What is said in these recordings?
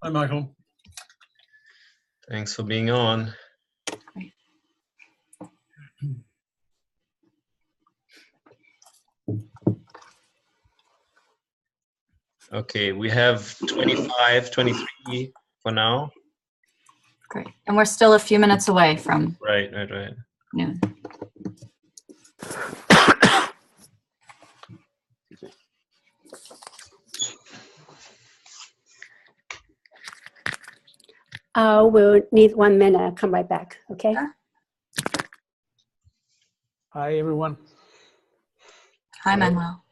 Hi, Michael. Thanks for being on. Great. Okay, we have 25, 23 for now. Great. And we're still a few minutes away from Right. noon. We'll need 1 minute. I'll come right back. Okay. Sure. Hi, everyone. Hi, Manuel.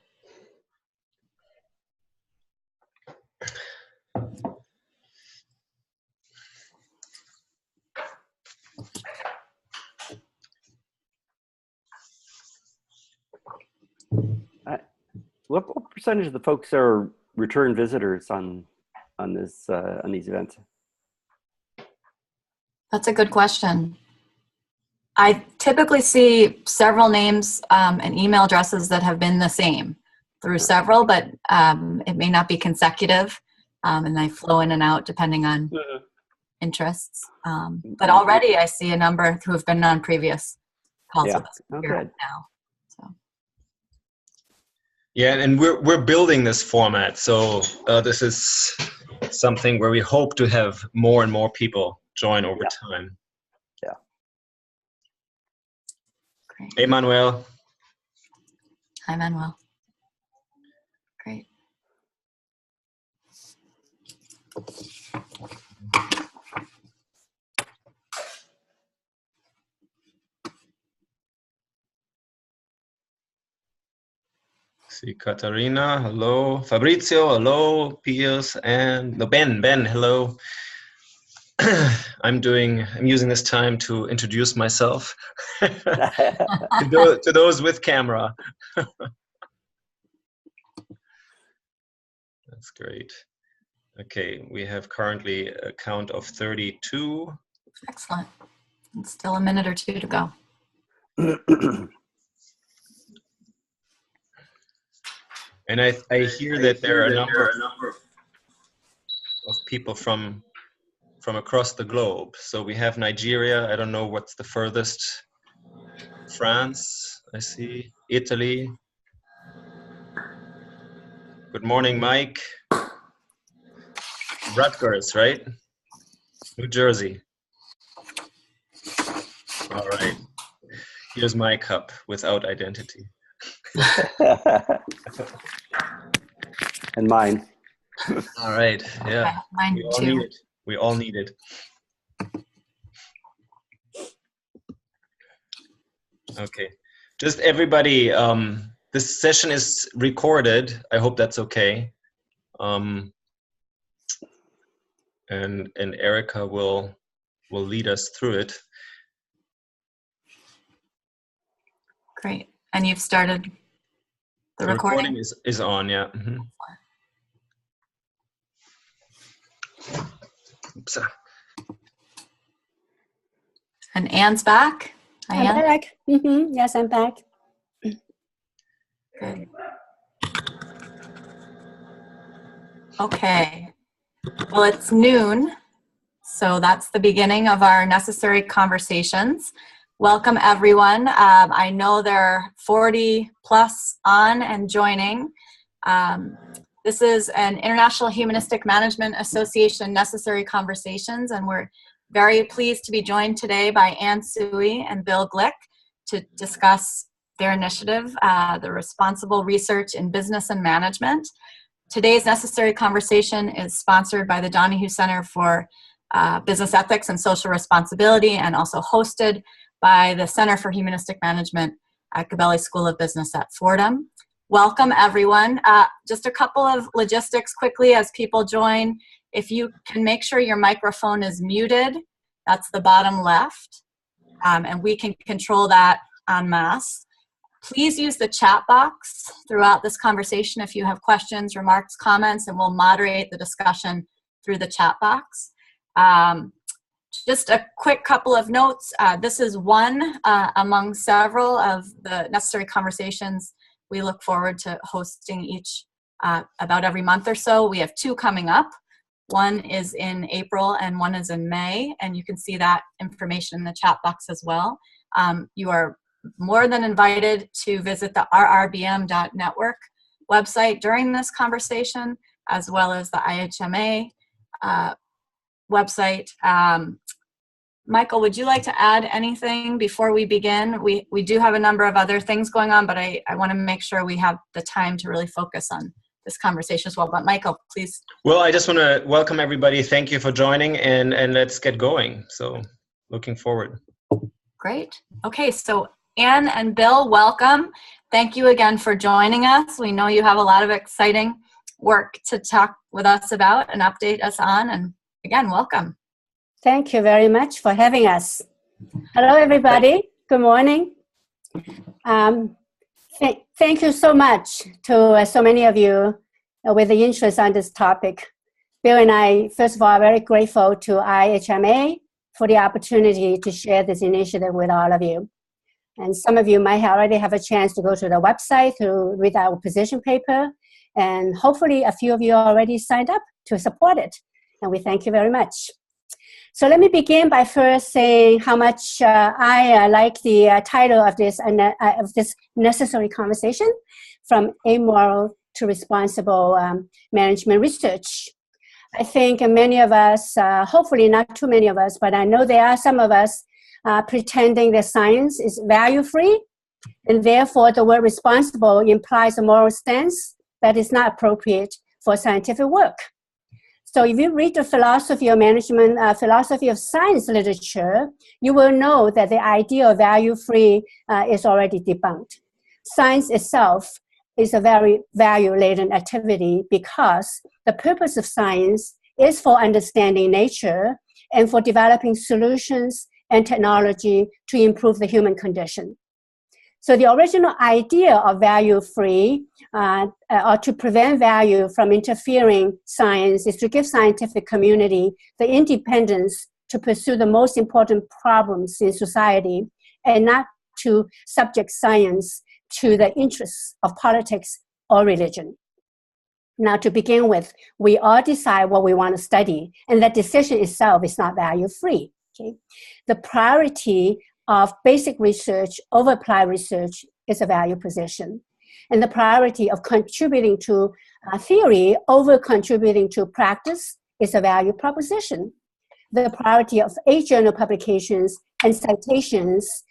What percentage of the folks are return visitors on these events? That's a good question. I typically see several names and email addresses that have been the same through several, but it may not be consecutive, and they flow in and out depending on interests. But already I see a number who have been on previous calls with us here now. So. Yeah, and we're building this format, so this is something where we hope to have more and more people join over time. Yeah. Great. Hey, Manuel. Hi, Manuel. Great. See Katarina, hello. Fabrizio, hello. Piers and Ben, hello. I'm using this time to introduce myself to those with camera. That's great. Okay, we have currently a count of 32. Excellent. It's still a minute or two to go. And I hear that there are a number of people from across the globe. So we have Nigeria. I don't know what's the furthest. France, I see. Italy. Good morning, Mike. Rutgers, right? New Jersey. All right. Here's my cup without identity. And mine. All right. Yeah. Okay, mine We all too. need it. We all need it. Okay. Just everybody, this session is recorded. I hope that's okay. And Erica will lead us through it. Great. And you've started the recording? is on, yeah. Mm-hmm. Oops. And Anne's back? Hi, I'm Anne? back. Yes, I'm back. Good. Okay. Well, it's noon, so that's the beginning of our necessary conversations. Welcome, everyone. I know there are 40 plus on and joining. This is an International Humanistic Management Association Necessary Conversations, and we're very pleased to be joined today by Anne Tsui and Bill Glick to discuss their initiative, the Responsible Research in Business and Management. Today's necessary conversation is sponsored by the Donahue Center for Business Ethics and Social Responsibility, and also hosted by the Center for Humanistic Management at Gabelli School of Business at Fordham. Welcome, everyone. Just a couple of logistics quickly as people join. If you can make sure your microphone is muted, that's the bottom left, and we can control that en masse. Please use the chat box throughout this conversation if you have questions, remarks, comments, and we'll moderate the discussion through the chat box. Just a quick couple of notes. This is one among several of the necessary conversations we look forward to hosting each about every month or so. We have two coming up. One is in April and one is in May, and you can see that information in the chat box as well. You are more than invited to visit the rrbm.network website during this conversation, as well as the IHMA website. Michael, would you like to add anything before we begin? We do have a number of other things going on, but I want to make sure we have the time to really focus on this conversation as well. But Michael, please. Well, I just want to welcome everybody. Thank you for joining, and let's get going. So looking forward. Great. Okay, so Anne and Bill, welcome. Thank you again for joining us. We know you have a lot of exciting work to talk with us about and update us on. And again, welcome. Thank you very much for having us. Hello, everybody. Good morning. Thank you so much to so many of you with the interest on this topic. Bill and I, first of all, are very grateful to IHMA for the opportunity to share this initiative with all of you. And some of you might already have a chance to go to the website to read our position paper. And hopefully a few of you already signed up to support it. And we thank you very much. So let me begin by first saying how much I like the title of this necessary conversation, from amoral to responsible management research. I think many of us, hopefully not too many of us, but I know there are some of us pretending that science is value-free, and therefore the word responsible implies a moral stance that is not appropriate for scientific work. So if you read the philosophy of management, philosophy of science literature, you will know that the idea of value-free is already debunked. Science itself is a very value-laden activity because the purpose of science is for understanding nature and for developing solutions and technology to improve the human condition. So the original idea of value-free or to prevent value from interfering science is to give scientific community the independence to pursue the most important problems in society and not to subject science to the interests of politics or religion. Now, to begin with, we all decide what we want to study, and that decision itself is not value-free. Okay? The priority of basic research over applied research is a value position. And the priority of contributing to theory over contributing to practice is a value proposition. The priority of journal publications and citations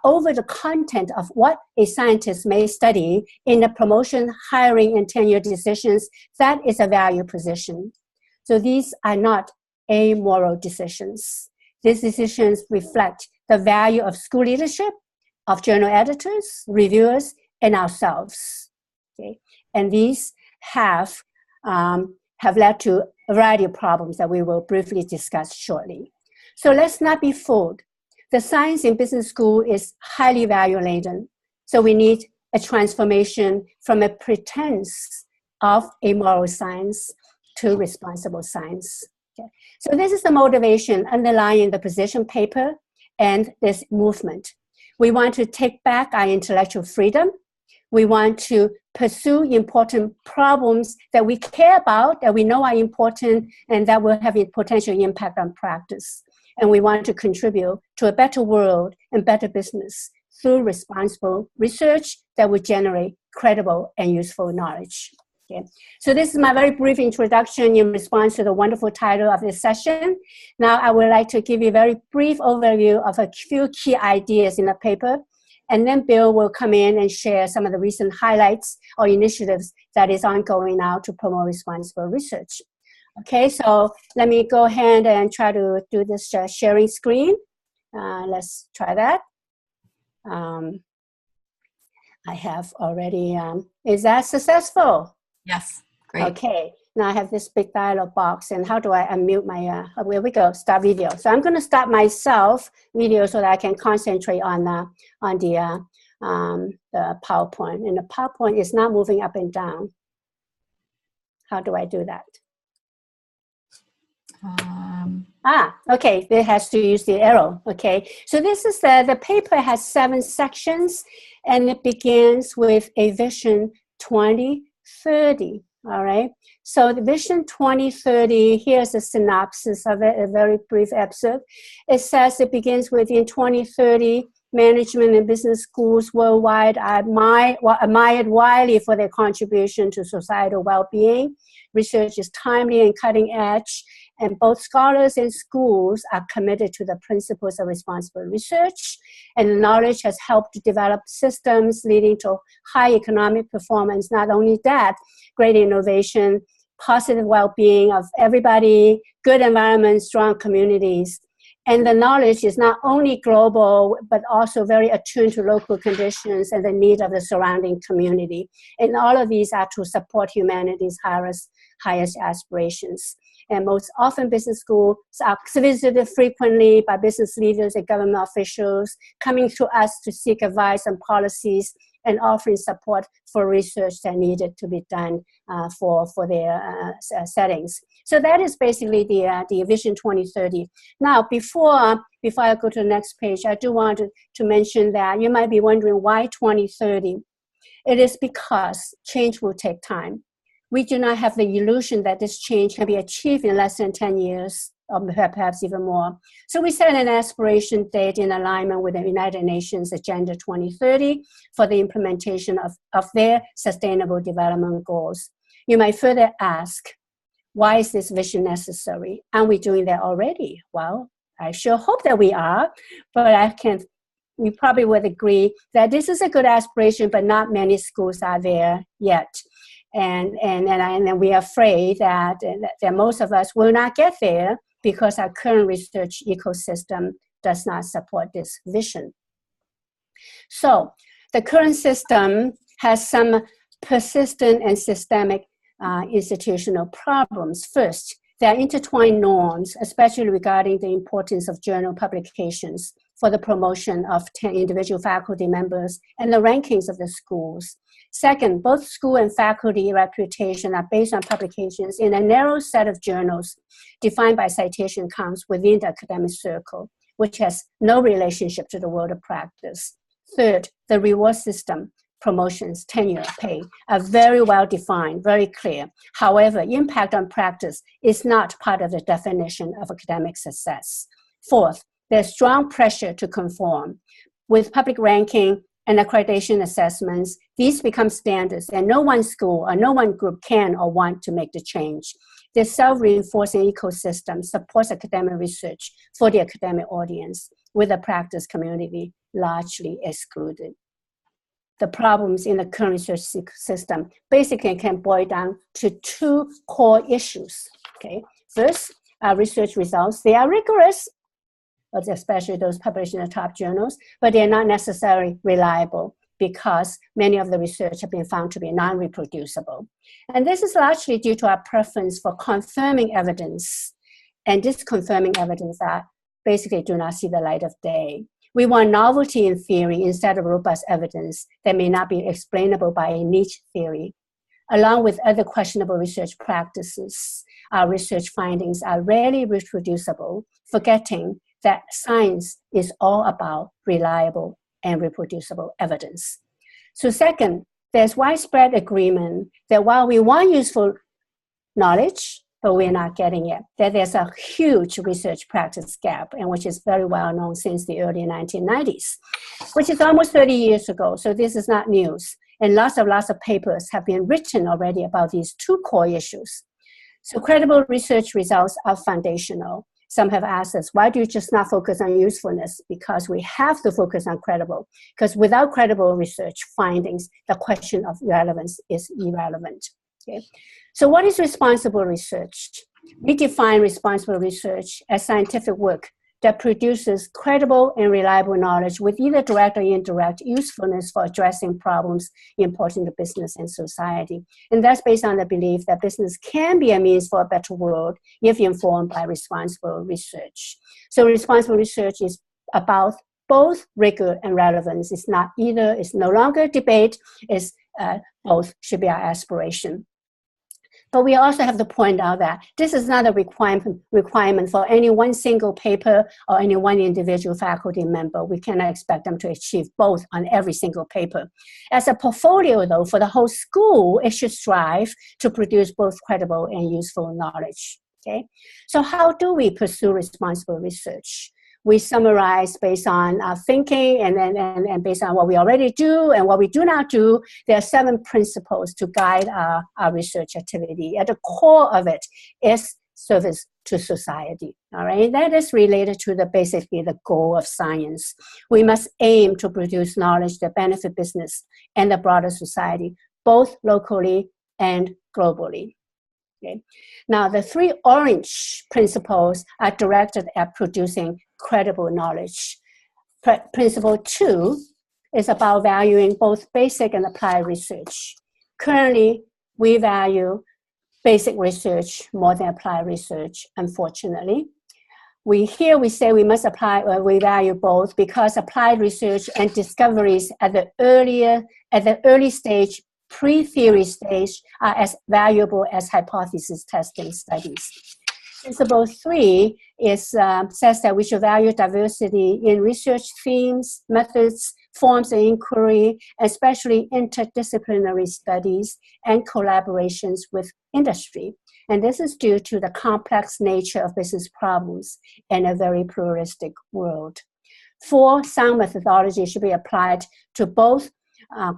over the content of what a scientist may study in the promotion, hiring, and tenure decisions, that is a value position. So these are not amoral decisions. These decisions reflect the value of school leadership, of journal editors, reviewers, and ourselves. Okay? And these have led to a variety of problems that we will briefly discuss shortly. So let's not be fooled. The science in business school is highly value-laden. So we need a transformation from a pretense of amoral science to responsible science. Okay? So this is the motivation underlying the position paper and this movement. We want to take back our intellectual freedom. We want to pursue important problems that we care about, that we know are important, and that will have a potential impact on practice. And we want to contribute to a better world and better business through responsible research that will generate credible and useful knowledge. Okay. So this is my very brief introduction in response to the wonderful title of this session. Now I would like to give you a very brief overview of a few key ideas in the paper, and then Bill will come in and share some of the recent highlights or initiatives that is ongoing now to promote responsible research. Okay, so let me go ahead and try to do this sharing screen. Let's try that. I have already, is that successful? Yes, great. Okay, now I have this big dialog box, and how do I unmute my, here we go, start video. So I'm gonna start myself video so that I can concentrate on the PowerPoint. And the PowerPoint is not moving up and down. How do I do that? Okay, it has to use the arrow. Okay, so this is the paper has 7 sections, and it begins with a vision 2030. All right. So the Vision 2030, here's a synopsis of it, a very brief excerpt. It says it begins with in 2030, management and business schools worldwide are admired widely for their contribution to societal well-being. Research is timely and cutting edge, and both scholars and schools are committed to the principles of responsible research, and knowledge has helped to develop systems leading to high economic performance. Not only that, great innovation, positive well-being of everybody, good environment, strong communities. And the knowledge is not only global, but also very attuned to local conditions and the need of the surrounding community. And all of these are to support humanity's highest aspirations. And most often business schools are visited frequently by business leaders and government officials coming to us to seek advice on policies and offering support for research that needed to be done for their settings. So that is basically the Vision 2030. Now, before I go to the next page, I do want to mention that you might be wondering why 2030. It is because change will take time. We do not have the illusion that this change can be achieved in less than 10 years, or perhaps even more. So we set an aspiration date in alignment with the United Nations Agenda 2030 for the implementation of their Sustainable Development Goals. You might further ask, why is this vision necessary? Aren't we doing that already? Well, I sure hope that we are, but we probably would agree that this is a good aspiration, but not many schools are there yet. And we are afraid that most of us will not get there because our current research ecosystem does not support this vision. So the current system has some persistent and systemic institutional problems. First, there are intertwined norms, especially regarding the importance of journal publications for the promotion of individual faculty members and the rankings of the schools. Second, both school and faculty reputation are based on publications in a narrow set of journals defined by citation counts within the academic circle, which has no relationship to the world of practice. Third, the reward system, promotions, tenure, pay, are very well defined, very clear. However, impact on practice is not part of the definition of academic success. Fourth, there's strong pressure to conform. With public ranking and accreditation assessments, these become standards, and no one school or no one group can or want to make the change. This self-reinforcing ecosystem supports academic research for the academic audience, with the practice community largely excluded. The problems in the current research system basically can boil down to two core issues. Okay, first, research results. They are rigorous, especially those published in the top journals, but they're not necessarily reliable because many of the research have been found to be non-reproducible. And this is largely due to our preference for confirming evidence. And this confirming evidence that basically do not see the light of day. We want novelty in theory instead of robust evidence that may not be explainable by a niche theory. Along with other questionable research practices, our research findings are rarely reproducible, forgetting that science is all about reliable and reproducible evidence. So second, there's widespread agreement that while we want useful knowledge, but we're not getting it, that there's a huge research practice gap, and which is very well known since the early 1990s, which is almost 30 years ago, so this is not news. And lots of papers have been written already about these two core issues. So credible research results are foundational. Some have asked us, why do you just not focus on usefulness? Because we have to focus on credible, because without credible research findings, the question of relevance is irrelevant. Okay? So what is responsible research? We define responsible research as scientific work that produces credible and reliable knowledge with either direct or indirect usefulness for addressing problems important to business and society. And that's based on the belief that business can be a means for a better world if informed by responsible research. So responsible research is about both rigor and relevance. It's not either, it's no longer a debate, it's both should be our aspiration. But we also have to point out that this is not a requirement for any one single paper or any one individual faculty member. We cannot expect them to achieve both on every single paper. As a portfolio, though, for the whole school, it should strive to produce both credible and useful knowledge. Okay, so how do we pursue responsible research? We summarize based on our thinking and based on what we already do and what we do not do. There are 7 principles to guide our research activity. At the core of it is service to society. All right, that is related to basically the goal of science. We must aim to produce knowledge that benefit business and the broader society, both locally and globally. Okay. Now, the 3 orange principles are directed at producing credible knowledge. Principle 2 is about valuing both basic and applied research. Currently, we value basic research more than applied research, unfortunately. We say we must we value both because applied research and discoveries at the early stage, pre-theory stage, are as valuable as hypothesis testing studies. Principle 3 says that we should value diversity in research themes, methods, forms of inquiry, especially interdisciplinary studies and collaborations with industry. And this is due to the complex nature of business problems in a very pluralistic world. 4, sound methodology should be applied to both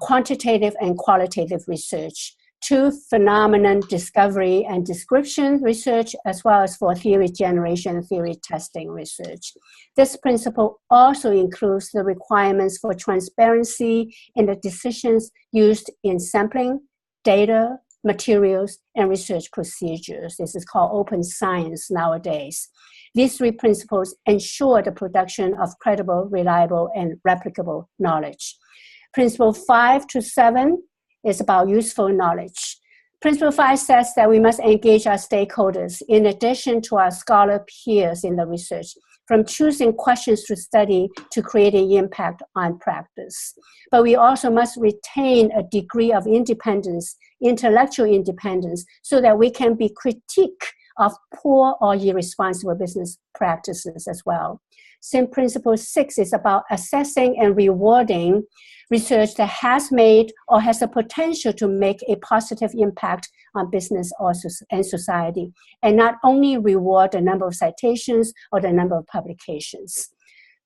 quantitative and qualitative research, 2, phenomenon discovery and description research, as well as for theory generation and theory testing research. This principle also includes the requirements for transparency in the decisions used in sampling, data, materials, and research procedures. This is called open science nowadays. These 3 principles ensure the production of credible, reliable, and replicable knowledge. Principle 5 to 7 is about useful knowledge. Principle 5 says that we must engage our stakeholders in addition to our scholar peers in the research, from choosing questions to study to creating impact on practice. But we also must retain a degree of independence, intellectual independence, so that we can be critique of poor or irresponsible business practices as well. Principle 6 is about assessing and rewarding research that has made or has the potential to make a positive impact on business and society, and not only reward the number of citations or the number of publications.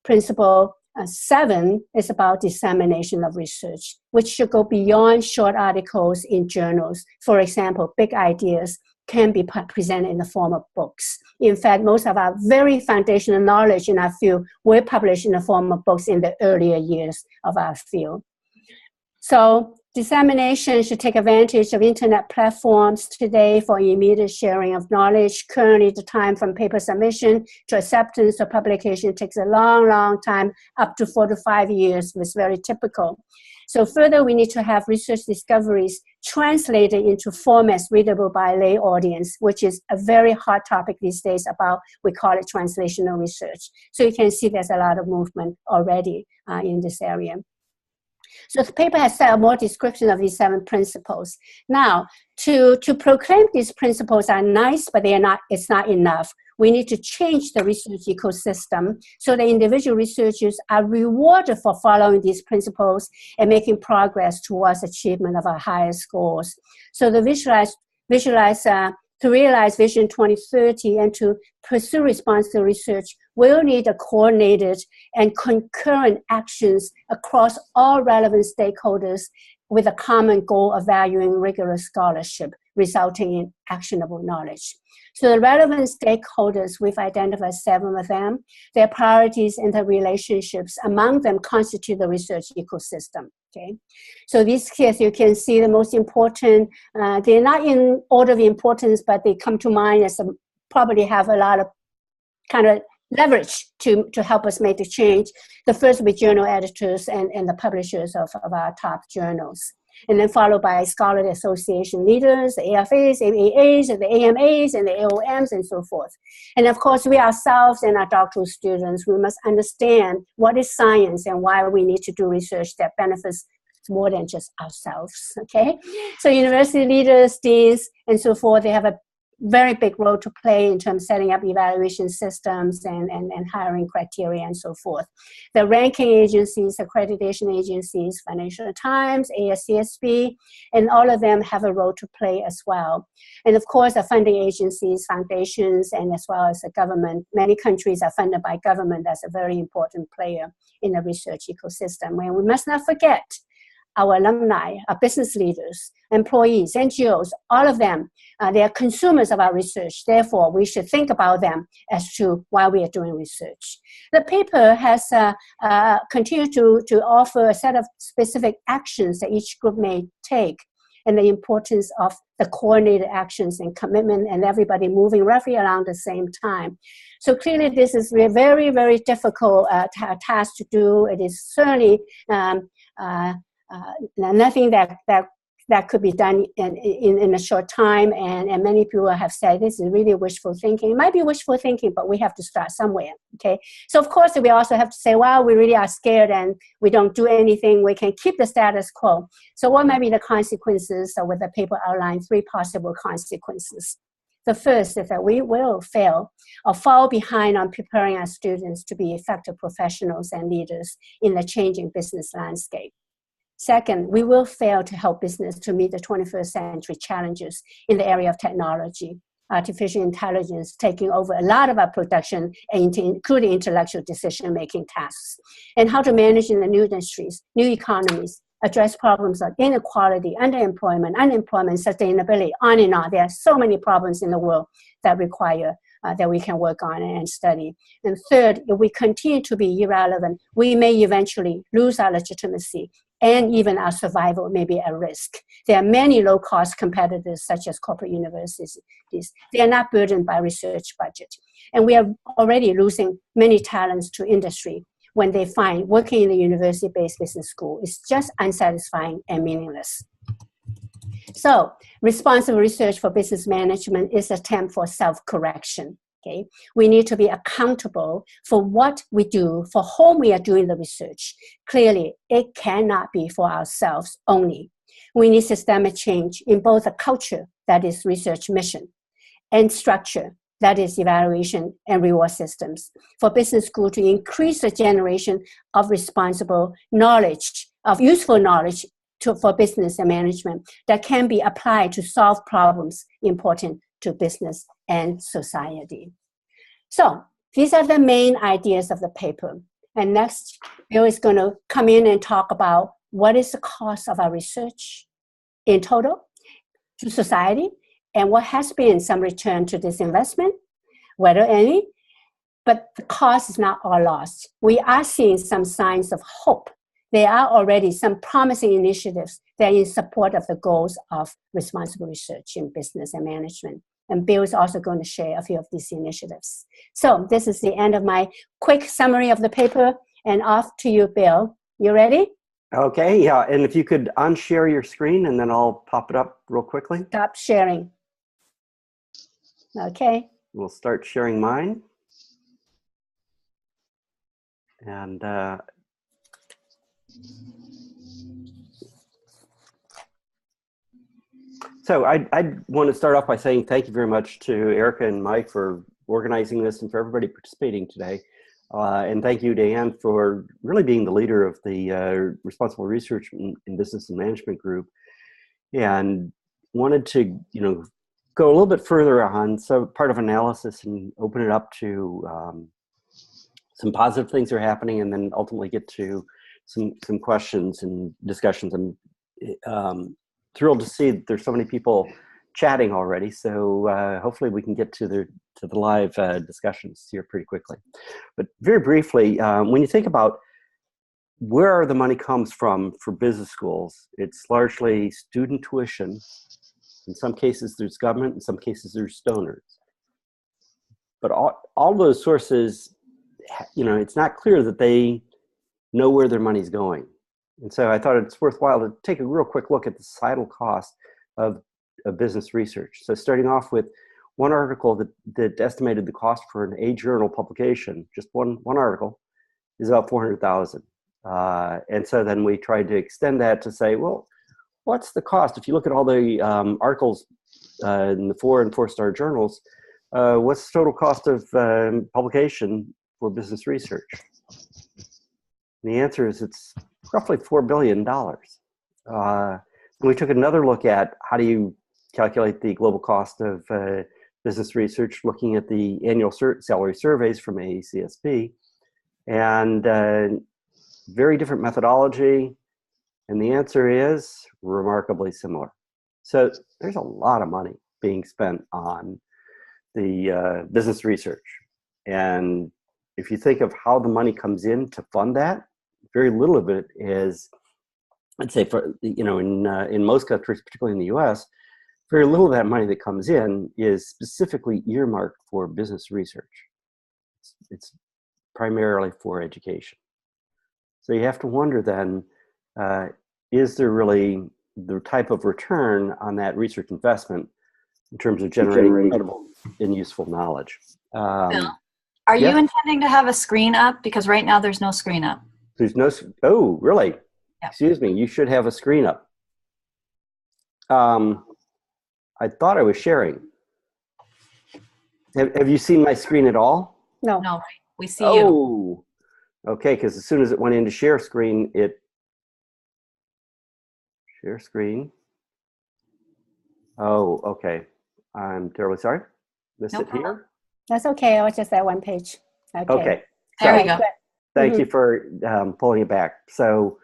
Principle 7 is about dissemination of research, which should go beyond short articles in journals. For example, big ideas can be presented in the form of books. In fact, most of our very foundational knowledge in our field were published in the form of books in the earlier years of our field. So dissemination should take advantage of internet platforms today for immediate sharing of knowledge. Currently, the time from paper submission to acceptance or publication takes a long, long time, up to 4 to 5 years. It's very typical. So further, we need to have research discoveries translated into formats readable by lay audience, which is a very hot topic these days about, we call it translational research. So you can see there's a lot of movement already in this area. So the paper has set more description of these 7 principles. Now, to proclaim these principles are nice, but it's not enough. We need to change the research ecosystem so that individual researchers are rewarded for following these principles and making progress towards achievement of our highest goals. So to realize Vision 2030 and to pursue responsible research, we'll need a coordinated and concurrent actions across all relevant stakeholders with a common goal of valuing rigorous scholarship, resulting in actionable knowledge. So the relevant stakeholders, we've identified 7 of them. Their priorities and their relationships among them constitute the research ecosystem. Okay, so these here, you can see the most important, they're not in order of importance, but they come to mind as probably have a lot of kind of leverage to help us make the change. The first will be journal editors and the publishers of our top journals. And then followed by scholarly association leaders, the AFAs, AAAs, and the AMAs, and the AOMs, and so forth. And of course, we ourselves and our doctoral students, we must understand what is science and why we need to do research that benefits more than just ourselves, okay? So university leaders, deans, and so forth, they have a very big role to play in terms of setting up evaluation systems and hiring criteria and so forth. The ranking agencies, accreditation agencies, Financial Times, ASCSB, and all of them have a role to play as well. And of course, the funding agencies, foundations, and as well as the government. Many countries are funded by government. That's a very important player in the research ecosystem. And we must not forget our alumni, our business leaders, employees, NGOs, all of them, they are consumers of our research. Therefore, we should think about them as to why we are doing research. The paper has continued to offer a set of specific actions that each group may take, and the importance of the coordinated actions and commitment and everybody moving roughly around the same time. So clearly this is a very, very difficult task to do. It is certainly nothing that could be done in a short time, and many people have said this is really wishful thinking. It might be wishful thinking, but we have to start somewhere, okay? So of course we also have to say, well, we really are scared and we don't do anything, we can keep the status quo. So what might be the consequences? So with the paper outlined 3 possible consequences. The first is that we will fail or fall behind on preparing our students to be effective professionals and leaders in the changing business landscape. Second, we will fail to help business to meet the 21st century challenges in the area of technology, artificial intelligence taking over a lot of our production, including intellectual decision-making tasks, and how to manage in the new industries, new economies, address problems of inequality, underemployment, unemployment, sustainability, on and on. There are so many problems in the world that require that we can work on and study. And third, if we continue to be irrelevant, we may eventually lose our legitimacy and even our survival may be at risk. There are many low-cost competitors, such as corporate universities. They are not burdened by research budget. And we are already losing many talents to industry when they find working in a university-based business school is just unsatisfying and meaningless. So, responsible research for business management is an attempt for self-correction. Okay? We need to be accountable for what we do, for whom we are doing the research. Clearly, it cannot be for ourselves only. We need systemic change in both the culture, that is research mission, and structure, that is evaluation and reward systems, for business school to increase the generation of responsible knowledge, of useful knowledge for business and management that can be applied to solve problems important to business and society. So these are the main ideas of the paper. And next, Bill is going to come in and talk about what is the cost of our research in total to society, and what has been some return to this investment, whether any. But the cost is not all lost. We are seeing some signs of hope. There are already some promising initiatives that are in support of the goals of responsible research in business and management. And Bill is also going to share a few of these initiatives. So this is the end of my quick summary of the paper, and off to you, Bill. You ready? Okay, yeah, and if you could unshare your screen and then I'll pop it up real quickly. Stop sharing. Okay. We'll start sharing mine. And so I want to start off by saying thank you very much to Erica and Mike for organizing this and for everybody participating today. And thank you, Dan, for really being the leader of the Responsible Research in Business and Management group. And wanted to, go a little bit further on some part of analysis and open it up to some positive things that are happening, and then ultimately get to some questions and discussions. I'm thrilled to see that there's so many people chatting already. So hopefully we can get to the live discussions here pretty quickly. But very briefly, when you think about where the money comes from for business schools, it's largely student tuition. In some cases, there's government. In some cases, there's donors. But all those sources, it's not clear that they know where their money's going. And so I thought it's worthwhile to take a real quick look at the societal cost of business research. So starting off with one article that estimated the cost for an A journal publication, just one article, is about $400,000. And so then we tried to extend that to say, well, what's the cost? If you look at all the articles in the 4 and 4-star journals, what's the total cost of publication for business research? And the answer is it's roughly $4 billion. We took another look at how do you calculate the global cost of business research, looking at the annual salary surveys from AACSB, and very different methodology. And the answer is remarkably similar. So there's a lot of money being spent on the business research. And if you think of how the money comes in to fund that, very little of it is, I'd say, for in most countries, particularly in the US, very little of that money that comes in is specifically earmarked for business research. It's primarily for education. So you have to wonder then, is there really the type of return on that research investment in terms of generating credible and useful knowledge? Phil, are you yes? intending to have a screen up? Because right now there's no screen up. There's no, oh, really? Yeah. Excuse me, you should have a screen up. I thought I was sharing. Have you seen my screen at all? No. No, we see you. Oh, okay, because as soon as it went into share screen, share screen. Oh, okay. I'm terribly sorry. Missed No it problem. here. That's okay. I was just at one page. Okay. There we So, go. thank you for pulling it back. So,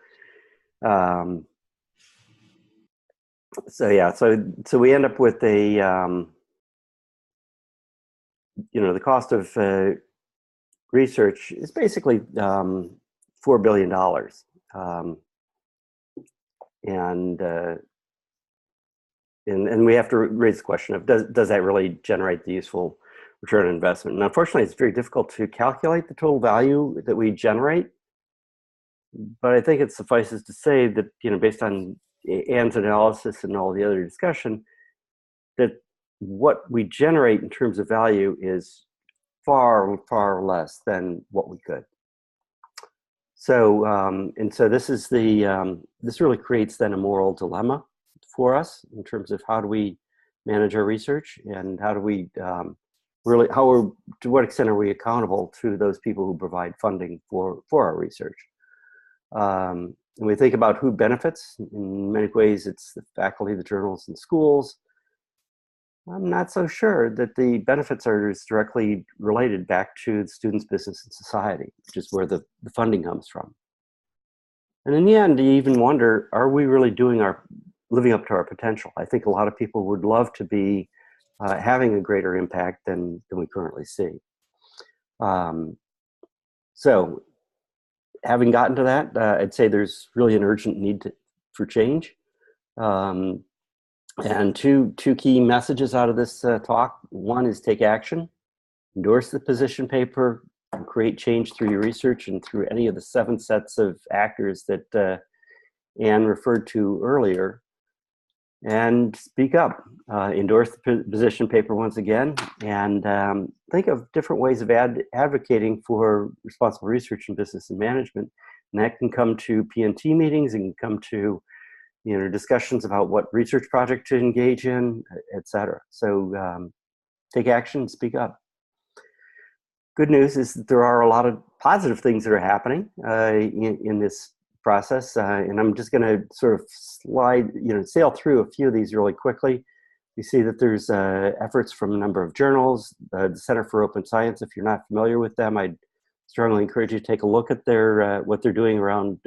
so we end up with the the cost of research is basically $4 billion, and we have to raise the question of does that really generate the useful return on investment? And unfortunately, it's very difficult to calculate the total value that we generate. But I think it suffices to say that, based on Anne's analysis and all the other discussion, that what we generate in terms of value is far, far less than what we could. So, and so this is this really creates then a moral dilemma for us in terms of how do we manage our research, and how do we to what extent are we accountable to those people who provide funding for our research? When we think about who benefits, in many ways it's the faculty, the journals, and schools. I'm not so sure that the benefits are as directly related back to the students, business, and society, which is where the funding comes from. And in the end, you even wonder, are we really living up to our potential? I think a lot of people would love to be having a greater impact than we currently see. So having gotten to that, I'd say there's really an urgent need for change. And two key messages out of this talk. One is take action, endorse the position paper, create change through your research and through any of the 7 sets of actors that Anne referred to earlier. And speak up, endorse the position paper once again, and think of different ways of advocating for responsible research in business and management. And that can come to PNT meetings, and can come to discussions about what research project to engage in, et cetera. So take action, speak up. Good news is that there are a lot of positive things that are happening in this process, and I'm just going to sort of sail through a few of these really quickly. You see that there's efforts from a number of journals. The Center for Open Science, if you're not familiar with them, I'd strongly encourage you to take a look at their what they're doing around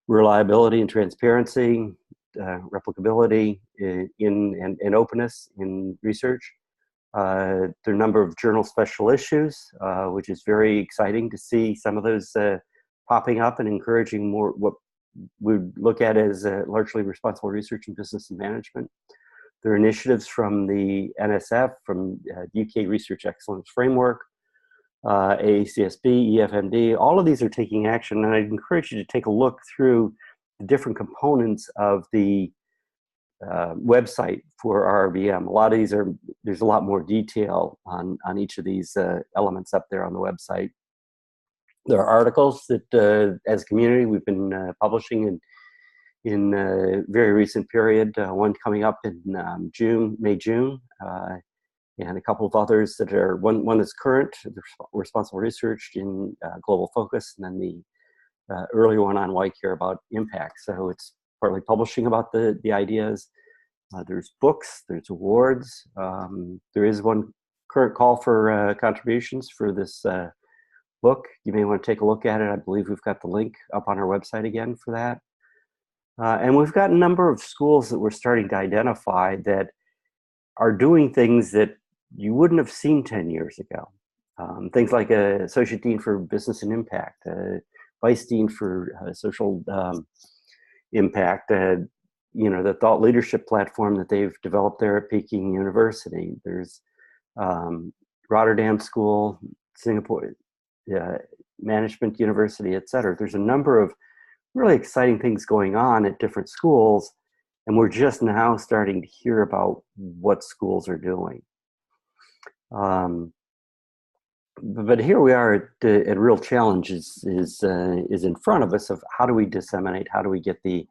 reliability and transparency, replicability and openness in research. There are a number of journal special issues, which is very exciting to see some of those popping up and encouraging more what we look at as largely responsible research in business and management. There are initiatives from the NSF, from UK Research Excellence Framework, AACSB, EFMD. All of these are taking action, and I'd encourage you to take a look through the different components of the website for RRBM. A lot of these there's a lot more detail on each of these elements up there on the website. There are articles that, as a community, we've been publishing in a very recent period. One coming up in May, June, and a couple of others that are one that's current, responsible research in global focus, and then the earlier one on why care about impact. So it's partly publishing about the ideas. There's books, there's awards. There is one current call for contributions for this book. You may want to take a look at it. I believe we've got the link up on our website again for that. And we've got a number of schools that we're starting to identify that are doing things that you wouldn't have seen 10 years ago. Things like a Associate Dean for Business and Impact, a Vice Dean for Social Impact, the thought leadership platform that they've developed there at Peking University. There's Rotterdam School, Singapore Management University, et cetera. There's a number of really exciting things going on at different schools, and we're just now starting to hear about what schools are doing. But here we are at real challenge is in front of us of how do we disseminate, how do we get the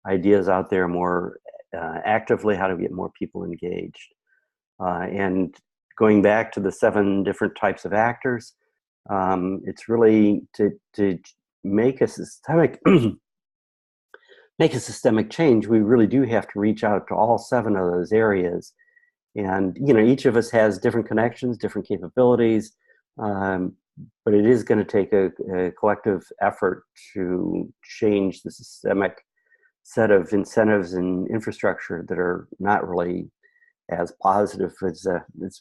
ideas out there more actively, how do we get more people engaged? And going back to the 7 different types of actors, it's really to make a systemic change. We really do have to reach out to all 7 of those areas. And, each of us has different connections, different capabilities, but it is going to take a collective effort to change the systemic set of incentives and infrastructure that are not really as positive as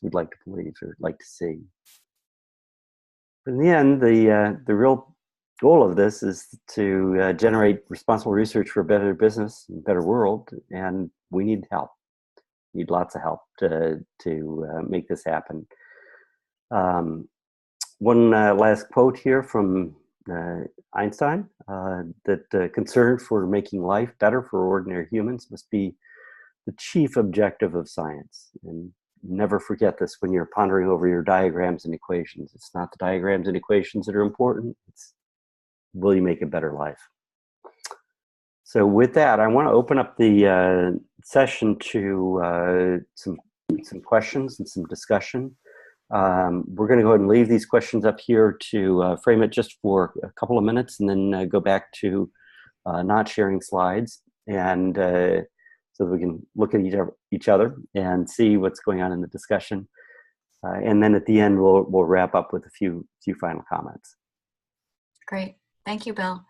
we'd like to believe or like to see. But in the end, the real goal of this is to generate responsible research for a better business and better world, and we need help. Need lots of help to make this happen. One last quote here from Einstein, that concern for making life better for ordinary humans must be the chief objective of science. And never forget this when you're pondering over your diagrams and equations. It's not the diagrams and equations that are important. It's will you make a better life? So with that, I want to open up the session to some questions and some discussion. We're going to go ahead and leave these questions up here to frame it just for a couple of minutes, and then go back to not sharing slides, and so that we can look at each other and see what's going on in the discussion. And then at the end, we'll wrap up with a few final comments. Great. Thank you, Bill.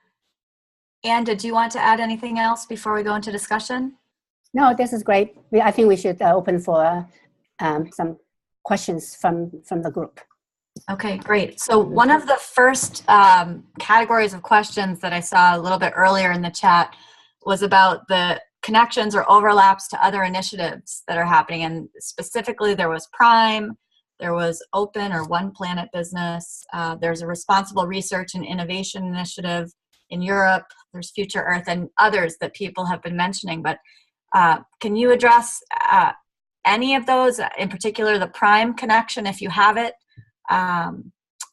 Anne, did you want to add anything else before we go into discussion? No, this is great. I think we should open for some questions from the group. Okay, great. So one of the first categories of questions that I saw a little bit earlier in the chat was about the connections or overlaps to other initiatives that are happening. And specifically, there was Prime, there was Open or One Planet Business, there's a Responsible Research and Innovation Initiative in Europe, there's Future Earth, and others that people have been mentioning. But can you address any of those, in particular the Prime connection, if you have it, and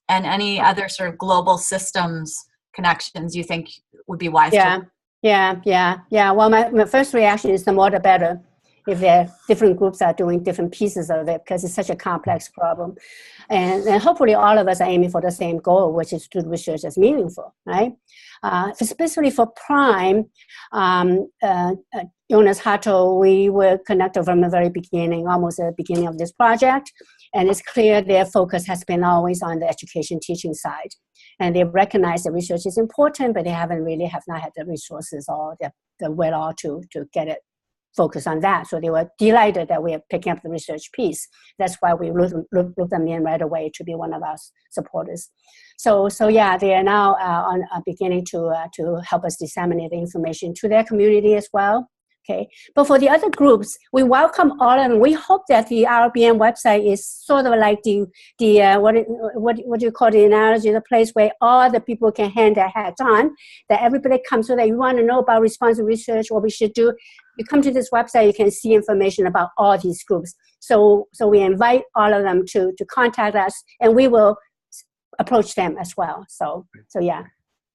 any other sort of global systems connections you think would be wise to? Yeah. Well, my first reaction is the more the better, if different groups are doing different pieces of it, because it's such a complex problem. And hopefully all of us are aiming for the same goal, which is to do research that's meaningful, right? Especially for Prime, Jonas Hato, we were connected from the very beginning, almost at the beginning of this project. And it's clear their focus has been always on the education teaching side. And they recognize that research is important, but they have not had the resources or the wherewithal to get it focused on that. So they were delighted that we are picking up the research piece. That's why we looked them in right away to be one of our supporters. So yeah, they are now beginning to help us disseminate the information to their community as well. Okay, but for the other groups, we welcome all of them. We hope that the RBN website is sort of like the what do you call the analogy, the place where all the people can hand their hats on, that everybody comes, so that you want to know about responsible research, what we should do. You come to this website, you can see information about all these groups. So we invite all of them to contact us, and we will approach them as well. So yeah.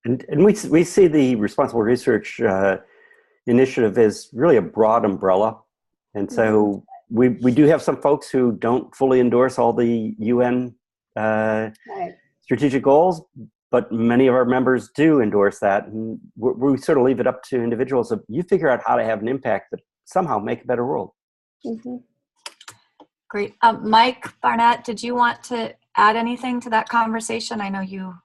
And we see the responsible research initiative as really a broad umbrella. And so we do have some folks who don't fully endorse all the UN strategic goals, but many of our members do endorse that. And we sort of leave it up to individuals. You figure out how to have an impact that somehow make a better world. Great. Mike Barnett, did you want to add anything to that conversation? I know you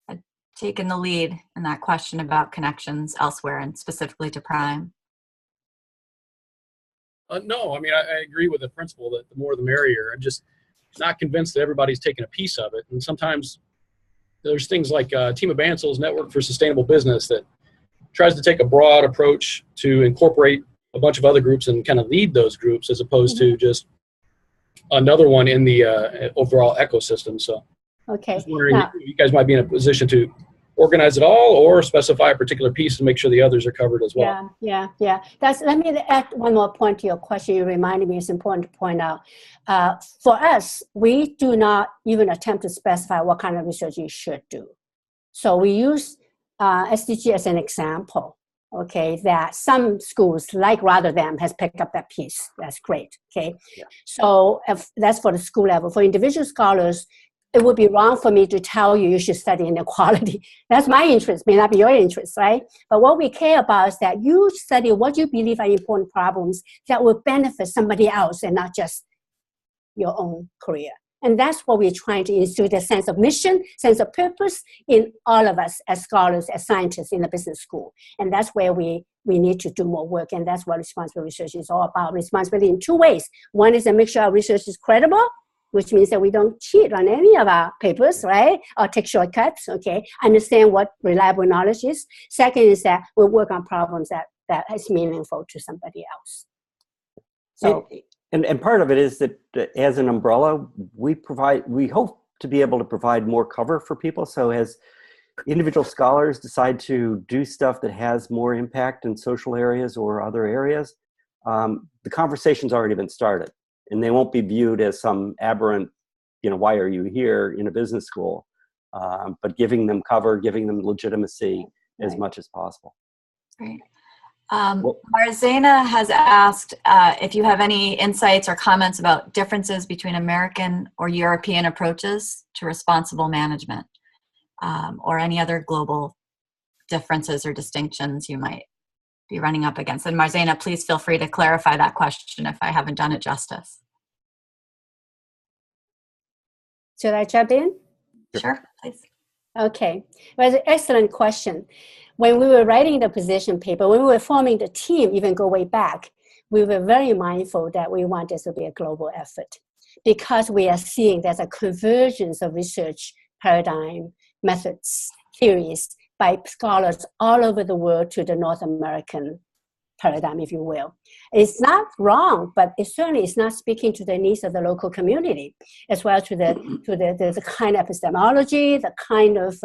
had taken the lead in that question about connections elsewhere and specifically to Prime. No, I mean, I agree with the principle that the more the merrier. I'm just not convinced that everybody's taking a piece of it. And sometimes there's things like Team of Bansel's Network for Sustainable Business that tries to take a broad approach to incorporate a bunch of other groups and kind of lead those groups as opposed to just another one in the overall ecosystem. So just wondering if you guys might be in a position to organize it all or specify a particular piece and make sure the others are covered as well. Yeah. Let me add one more point to your question. You reminded me it's important to point out. For us, we do not even attempt to specify what kind of research you should do. So we use SDG as an example, okay, that some schools like Rotterdam has picked up that piece. That's great, okay? Yeah. So if that's for the school level. For individual scholars, it would be wrong for me to tell you should study inequality. That's my interest, may not be your interest, right? But what we care about is that you study what you believe are important problems that will benefit somebody else and not just your own career. And that's what we're trying to instill, the sense of mission, sense of purpose in all of us as scholars, as scientists in the business school. And that's where we need to do more work. And that's what responsible research is all about. Responsibility in two ways. One is to make sure our research is credible, which means that we don't cheat on any of our papers, right? Or take shortcuts, okay? Understand what reliable knowledge is. Second is that we'll work on problems that is meaningful to somebody else. So, and part of it is that as an umbrella, we hope to be able to provide more cover for people. So as individual scholars decide to do stuff that has more impact in social areas or other areas, the conversation's already been started. And they won't be viewed as some aberrant, why are you here in a business school? But giving them cover, giving them legitimacy as much as possible. Great. Marzena has asked if you have any insights or comments about differences between American or European approaches to responsible management, or any other global differences or distinctions you might be running up against. And Marzena, please feel free to clarify that question if I haven't done it justice. Should I jump in? Sure, please. Okay, well, it's an excellent question. When we were writing the position paper, when we were forming the team, even go way back, we were very mindful that we want this to be a global effort because we are seeing there's a convergence of research paradigm, methods, theories by scholars all over the world to the North American paradigm, if you will. It's not wrong, but it certainly is not speaking to the needs of the local community, as well to the kind of epistemology, the kind of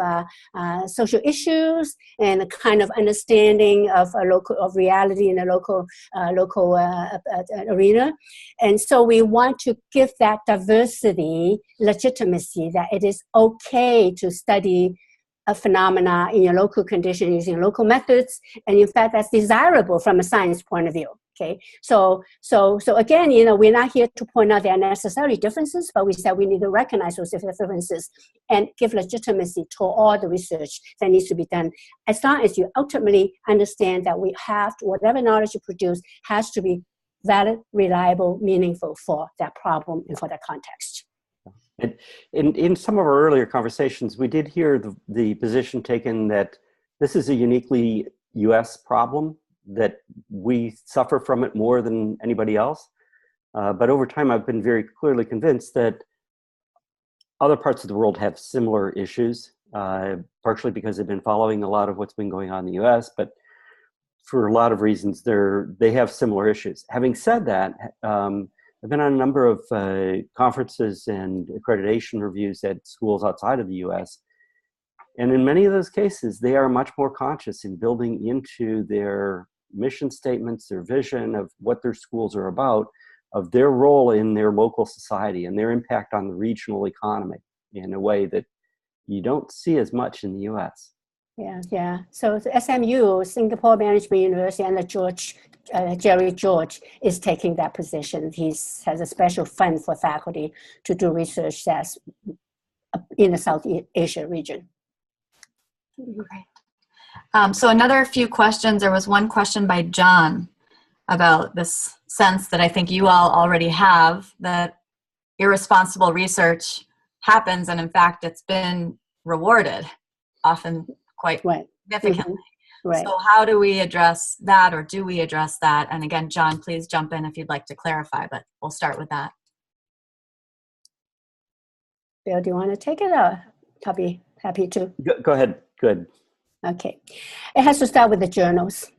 social issues, and the kind of understanding of reality in a local arena. And so we want to give that diversity legitimacy, that it is okay to study a phenomena in your local condition using local methods, and in fact that's desirable from a science point of view. Okay, so again, we're not here to point out there are necessary differences, but we said we need to recognize those differences and give legitimacy to all the research that needs to be done, as long as you ultimately understand that we have to, whatever knowledge you produce has to be valid, reliable, meaningful for that problem and for that context. And in some of our earlier conversations, we did hear the position taken that this is a uniquely U.S. problem, that we suffer from it more than anybody else. But over time, I've been very clearly convinced that other parts of the world have similar issues, partially because they've been following a lot of what's been going on in the U.S., but for a lot of reasons, they have similar issues. Having said that, I've been on a number of conferences and accreditation reviews at schools outside of the U.S. And in many of those cases, they are much more conscious in building into their mission statements, their vision of what their schools are about, of their role in their local society and their impact on the regional economy in a way that you don't see as much in the U.S. Yeah. So the SMU, Singapore Management University, and the Jerry George is taking that position. He has a special fund for faculty to do research that's in the South Asia region. Great. So another few questions. There was one question by John about this sense that I think you all already have, that irresponsible research happens, and in fact it's been rewarded, often quite significantly. Mm-hmm. Right. So how do we address that, or do we address that? And again, John, please jump in if you'd like to clarify, but we'll start with that. Bill, do you want to take it, or I'll be happy to? Go ahead. Good. Okay. It has to start with the journals.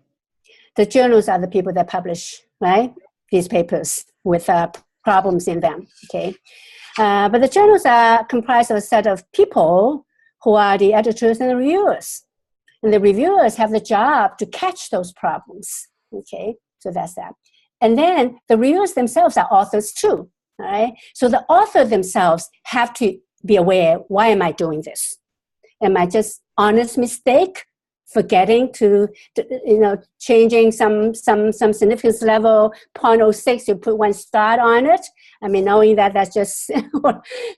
The journals are the people that publish, right, these papers with problems in them, okay? But the journals are comprised of a set of people who are the editors and the reviewers. And the reviewers have the job to catch those problems, okay? So that's that. And then the reviewers themselves are authors too, all right? So the author themselves have to be aware, why am I doing this? Am I just honest mistake, forgetting to changing some significance level, 0.06, you put one star on it? I mean, knowing that that's just,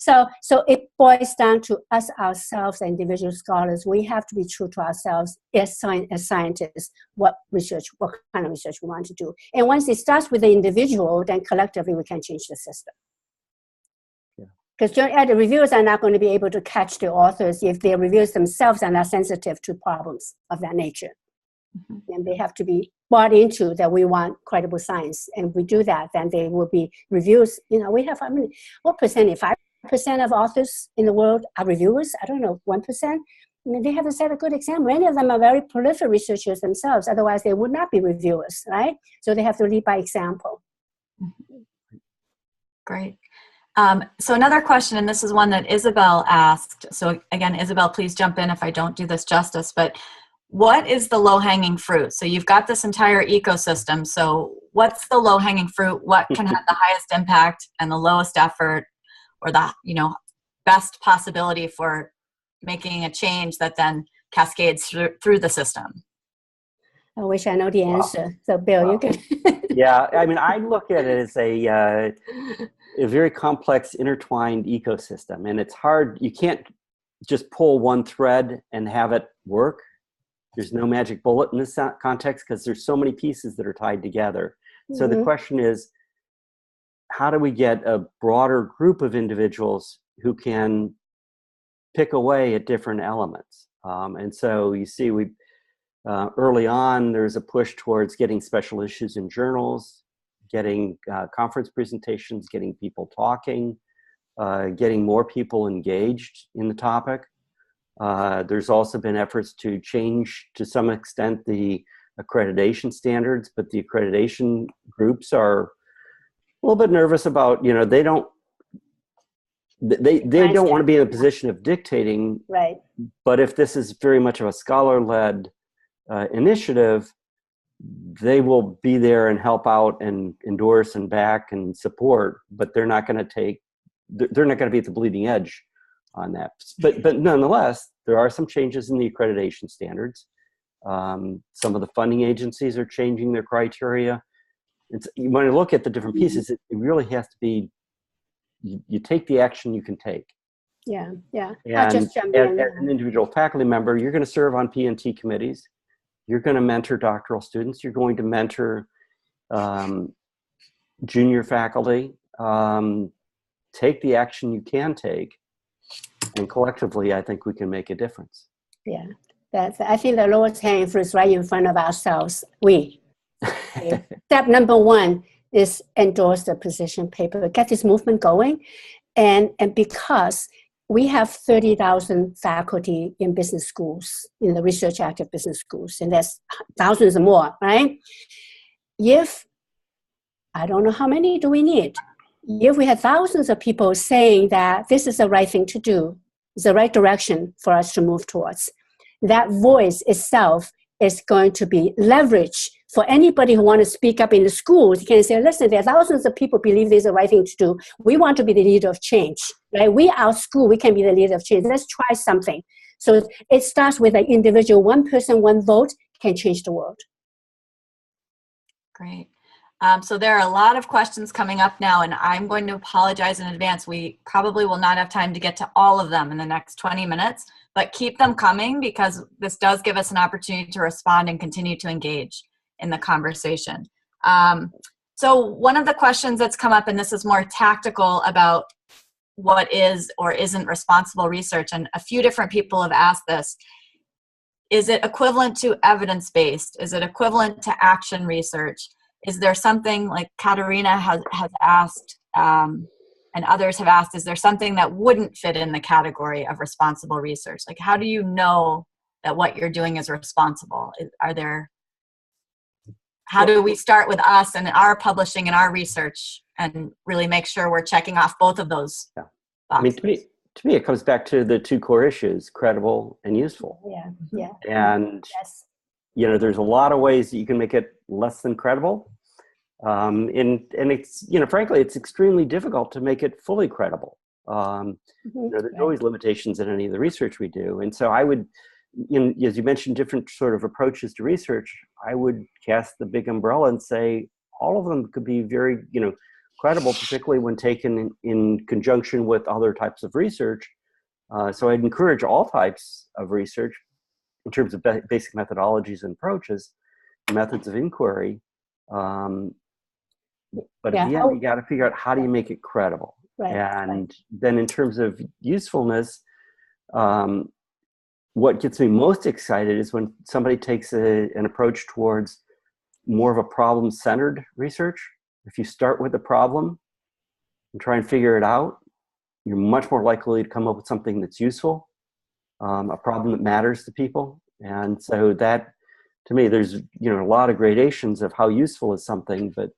so it boils down to us ourselves, individual scholars. We have to be true to ourselves as scientists, what kind of research we want to do. And once it starts with the individual, then collectively we can change the system. Because the reviewers are not going to be able to catch the authors if the reviewers themselves are not sensitive to problems of that nature. Mm-hmm. And they have to be bought into that we want credible science. And if we do that, then there will be reviews. We have, what percentage? 5% of authors in the world are reviewers? I don't know, 1%? I mean, they have to set a good example. Many of them are very prolific researchers themselves. Otherwise, they would not be reviewers, right? So they have to lead by example. Mm-hmm. Great. So another question, and this is one that Isabel asked. So again, Isabel, please jump in if I don't do this justice, but what is the low-hanging fruit? So you've got this entire ecosystem. So what's the low-hanging fruit? What can have the highest impact and the lowest effort, or the best possibility for making a change that then cascades through the system? I wish I know the answer. So Bill, you can. Yeah, I mean, I look at it as a very complex, intertwined ecosystem, and it's hard. You can't just pull one thread and have it work. There's no magic bullet in this context because there's so many pieces that are tied together. Mm-hmm. So the question is, how do we get a broader group of individuals who can pick away at different elements? And so you see, early on, there's a push towards getting special issues in journals, getting conference presentations, getting people talking, getting more people engaged in the topic. There's also been efforts to change, to some extent, the accreditation standards, but the accreditation groups are a little bit nervous about, they don't want to be in a position of dictating. Right. But if this is very much of a scholar-led initiative, they will be there and help out and endorse and back and support, but they're not going to be at the bleeding edge on that. But nonetheless, there are some changes in the accreditation standards. Some of the funding agencies are changing their criteria. When you look at the different pieces, it really has to be, you take the action you can take. Yeah. And as an individual faculty member, you're going to serve on P&T committees. You're going to mentor doctoral students. You're going to mentor junior faculty. Take the action you can take, and collectively, I think we can make a difference. Yeah, I think the lowest hanging fruit is right in front of ourselves. Okay. Step number one is endorse the position paper, get this movement going, and because we have 30,000 faculty in business schools, in the research active business schools, and there's thousands more, right? I don't know how many do we need. If we have thousands of people saying that this is the right thing to do, it's the right direction for us to move towards, that voice itself is going to be leveraged for anybody who want to speak up in the schools, you can say, listen, there are thousands of people believe this is the right thing to do. We want to be the leader of change, right? We, our school, we can be the leader of change. Let's try something. So it starts with an individual, one person, one vote can change the world. Great. So there are a lot of questions coming up now, and I'm going to apologize in advance. We probably will not have time to get to all of them in the next 20 minutes, but keep them coming because this does give us an opportunity to respond and continue to engage in the conversation. So one of the questions that's come up, and this is more tactical about what is or isn't responsible research, and a few different people have asked this. Is it equivalent to evidence-based? Is it equivalent to action research? Is there something like Katerina has asked, and others have asked, is there something that wouldn't fit in the category of responsible research? Like, how do you know that what you're doing is responsible? How do we start with us and our publishing and our research and really make sure we're checking off both of those boxes? I mean, to me, it comes back to the two core issues, credible and useful. Yeah. And, Yes. you know, there's a lot of ways that you can make it less than credible. And it's, you know, frankly, it's extremely difficult to make it fully credible. You know, there's always limitations in any of the research we do. And so I would, you know, as you mentioned, different sort of approaches to research, I would cast the big umbrella and say all of them could be very, you know, credible, particularly when taken in conjunction with other types of research. So I'd encourage all types of research in terms of basic methodologies and approaches, methods of inquiry. But at the end, you got to figure out how do you make it credible. Right. And then in terms of usefulness, what gets me most excited is when somebody takes an approach towards more of a problem-centered research. If you start with a problem and try and figure it out, you're much more likely to come up with something that's useful, a problem that matters to people. And so that, to me, there's, you know, a lot of gradations of how useful is something, but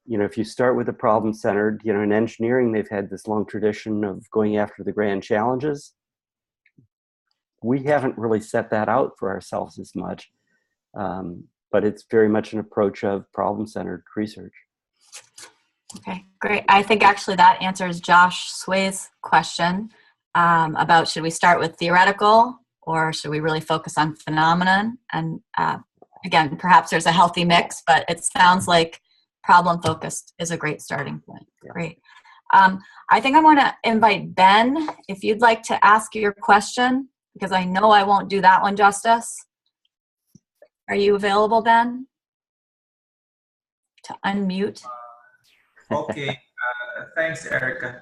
you know, if you start with a problem-centered, you know, in engineering, they've had this long tradition of going after the grand challenges. We haven't really set that out for ourselves as much, but it's very much an approach of problem-centered research. Okay, great. I think actually that answers Josh Tsui's question about should we start with theoretical or should we really focus on phenomenon? And again, perhaps there's a healthy mix, but it sounds like problem-focused is a great starting point. Yeah. Great. I think I want to invite Ben, if you'd like to ask your question, because I know I won't do that one justice. Are you available, Ben? To unmute. Okay, thanks, Erica.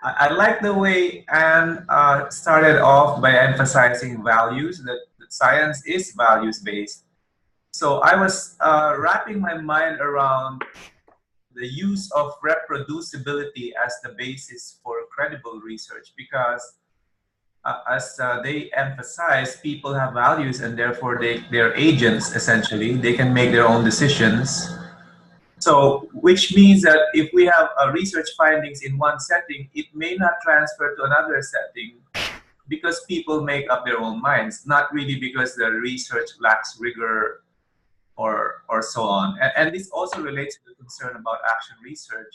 I like the way Anne started off by emphasizing values, that science is values-based. So I was wrapping my mind around the use of reproducibility as the basis for credible research, because as they emphasize, people have values and therefore they're agents, essentially. They can make their own decisions. So, which means that if we have research findings in one setting, it may not transfer to another setting because people make up their own minds, not really because the research lacks rigor or so on. And this also relates to the concern about action research.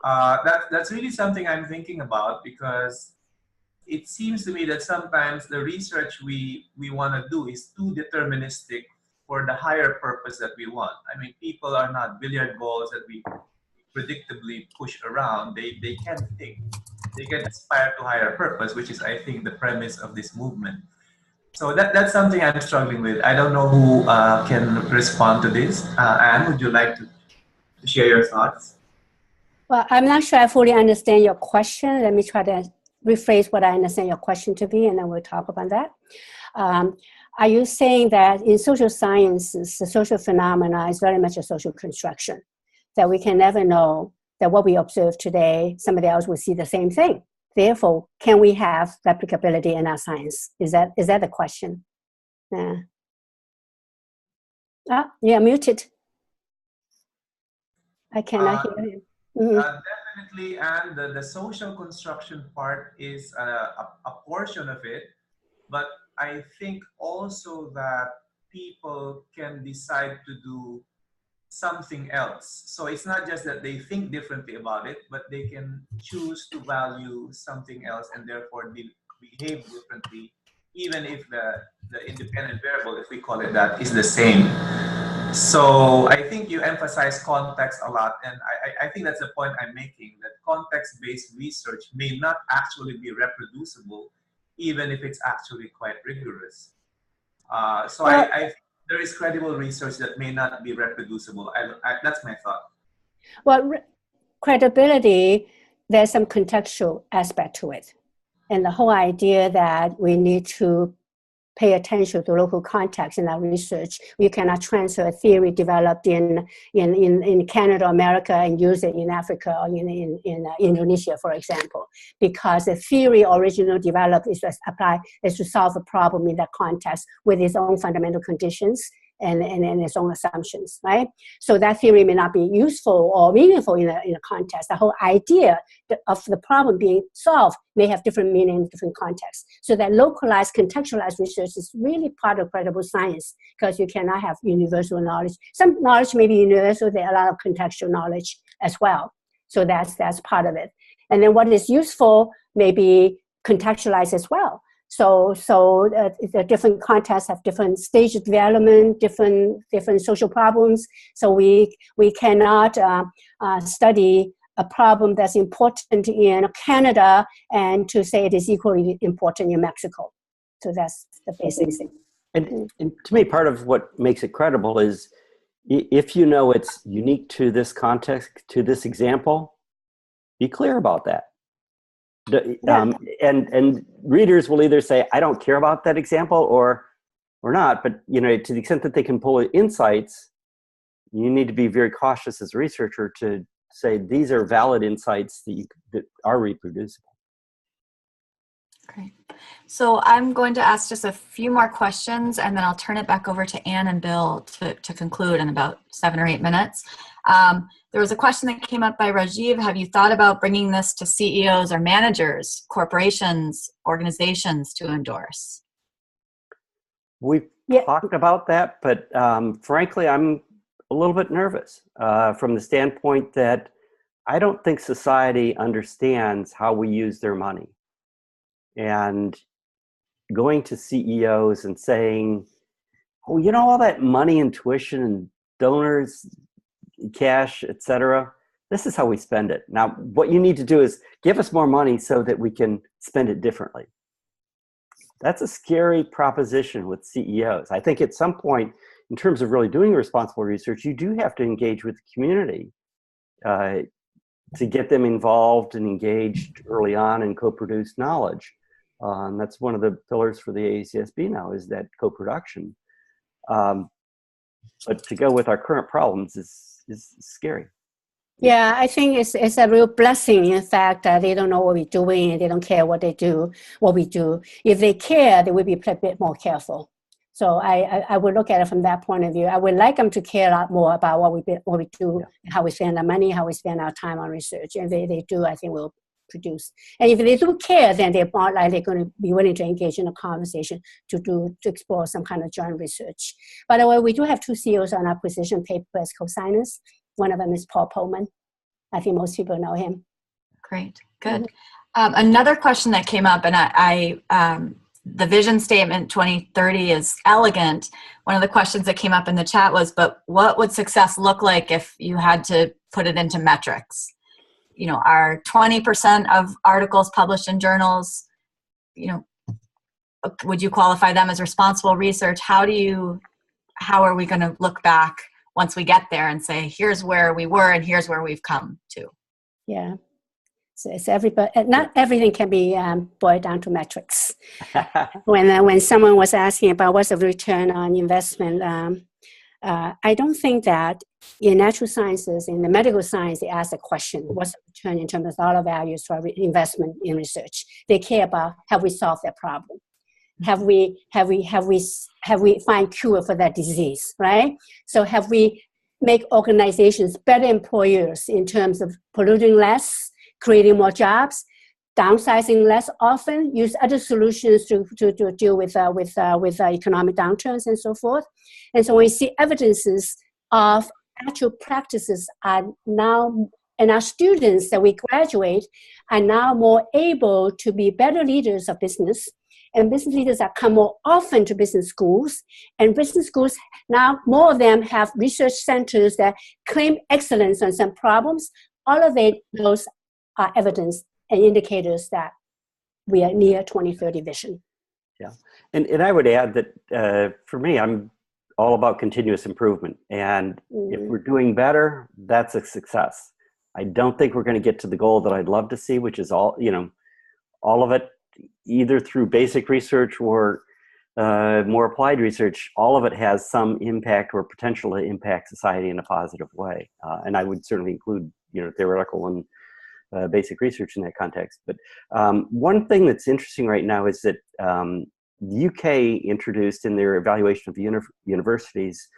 That's really something I'm thinking about, because it seems to me that sometimes the research we want to do is too deterministic for the higher purpose that we want. I mean, people are not billiard balls that we predictably push around. They can think. They can aspire to higher purpose, which is, I think, the premise of this movement. So that's something I'm struggling with. I don't know who can respond to this. Anne, would you like to share your thoughts? Well, I'm not sure I fully understand your question. Let me try to rephrase what I understand your question to be, and then we'll talk about that. Are you saying that in social sciences, the social phenomena is very much a social construction, that we can never know that what we observe today, somebody else will see the same thing? Therefore, can we have replicability in our science? Is that the question? Yeah. You're muted. I cannot hear you. Mm-hmm. Definitely, and the social construction part is a portion of it, but I think also that people can decide to do something else. So it's not just that they think differently about it, but they can choose to value something else and therefore behave differently, even if the independent variable, if we call it that, is the same. So I think you emphasize context a lot, and I think that's the point I'm making, that context-based research may not actually be reproducible, even if it's actually quite rigorous. There is credible research that may not be reproducible. That's my thought. Well, credibility, there's some contextual aspect to it. And the whole idea that we need to pay attention to local context in our research. We cannot transfer a theory developed in Canada, America, and use it in Africa or in Indonesia, for example, because the theory originally developed is to solve a problem in that context with its own fundamental conditions and its own assumptions, right? So that theory may not be useful or meaningful in a context. The whole idea of the problem being solved may have different meaning in different contexts. So that localized, contextualized research is really part of credible science, because you cannot have universal knowledge. Some knowledge may be universal, there are a lot of contextual knowledge as well. So that's part of it. And then what is useful may be contextualized as well. So the different contexts have different stages of development, different social problems. So we cannot study a problem that's important in Canada and to say it is equally important in Mexico. So that's the basic thing. And to me, part of what makes it credible is if you know it's unique to this context, to this example, be clear about that. And readers will either say, I don't care about that example or not, but to the extent that they can pull insights, you need to be very cautious as a researcher to say these are valid insights that are reproducible. Great. So I'm going to ask just a few more questions, and then I'll turn it back over to Anne and Bill to conclude in about 7 or 8 minutes. There was a question that came up by Rajiv. Have you thought about bringing this to CEOs or managers, corporations, organizations to endorse? We've talked about that, but frankly, I'm a little bit nervous from the standpoint that I don't think society understands how we use their money. And going to CEOs and saying, oh, all that money and tuition and donors, cash, etc., this is how we spend it. Now, what you need to do is give us more money so that we can spend it differently. That's a scary proposition with CEOs. I think at some point, in terms of really doing responsible research, you do have to engage with the community to get them involved and engaged early on and co-produce knowledge. And that's one of the pillars for the AACSB now, is that co-production. But to go with our current problems is scary. Yeah, I think it's a real blessing, in fact, that they don't know what we're doing and they don't care what we do. If they care, they will be a bit more careful. So I would look at it from that point of view. I would like them to care a lot more about what we do, how we spend our money, how we spend our time on research. And if they do, I think we'll produce. And if they do care, then they're more likely going to be willing to engage in a conversation to explore some kind of joint research. By the way, we do have 2 CEOs on our position paper as co-signers. One of them is Paul Pullman. I think most people know him. Great, good. Another question that came up, and I the vision statement 2030 is elegant. One of the questions that came up in the chat was, but what would success look like if you had to put it into metrics? Are 20% of articles published in journals, would you qualify them as responsible research? How are we going to look back once we get there and say, here's where we were and here's where we've come to? Yeah. So it's everybody. Not everything can be boiled down to metrics. When someone was asking about what's the return on investment, I don't think that in natural sciences, in the medical science, they ask a question: what's the return in terms of dollar values for investment in research? They care about, have we solved that problem? Have we find cure for that disease, right? So have we make organizations better employers in terms of polluting less, creating more jobs, downsizing less often, use other solutions to deal with economic downturns and so forth. And so we see evidences of actual practices are now, and our students that we graduate are now more able to be better leaders of business. And business leaders are come more often to business schools. And business schools, now more of them have research centers that claim excellence on some problems. All of those are evidence and indicators that we are near 2030 vision. Yeah, and I would add that for me, I'm all about continuous improvement. And if we're doing better, that's a success. I don't think we're going to get to the goal that I'd love to see, which is all of it, either through basic research or more applied research. All of it has some impact or potential to impact society in a positive way. And I would certainly include, theoretical and basic research in that context. But one thing that's interesting right now is that the UK introduced in their evaluation of universities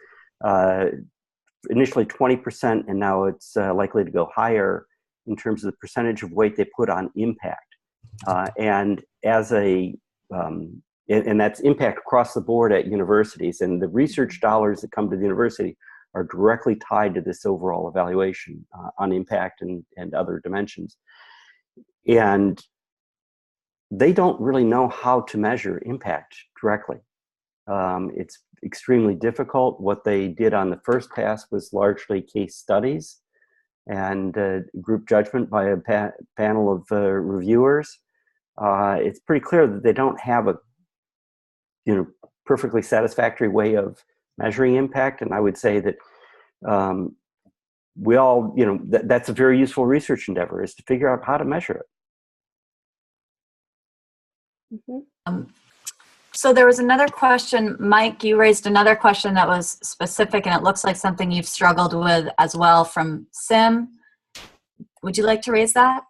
initially 20%, and now it's likely to go higher in terms of the percentage of weight they put on impact. And as and that's impact across the board at universities, and the research dollars that come to the university are directly tied to this overall evaluation on impact and other dimensions. And they don't really know how to measure impact directly. It's extremely difficult. What they did on the first pass was largely case studies and group judgment by a panel of reviewers. It's pretty clear that they don't have a perfectly satisfactory way of measuring impact. And I would say that we all, that's a very useful research endeavor, is to figure out how to measure it. Mm-hmm. So there was another question, Mike, you raised another question that was specific, and it looks like something you've struggled with as well, from Sim. Would you like to raise that?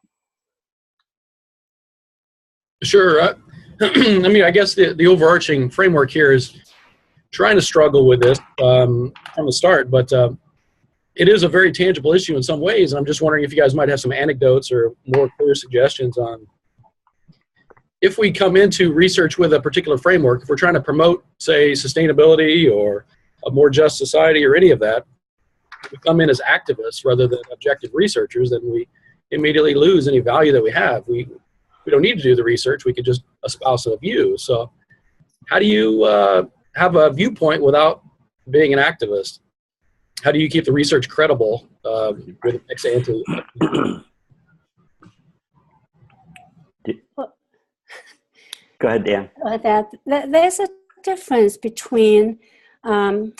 Sure. I mean, I guess the overarching framework here is trying to struggle with this from the start, but it is a very tangible issue in some ways. And I'm just wondering if you guys might have some anecdotes or more clear suggestions on, if we come into research with a particular framework, if we're trying to promote, say, sustainability or a more just society or any of that, we come in as activists rather than objective researchers, then we immediately lose any value that we have. We don't need to do the research. We could just espouse a view. So how do you have a viewpoint without being an activist? How do you keep the research credible with ex ante? Go ahead, Dan. There's a difference between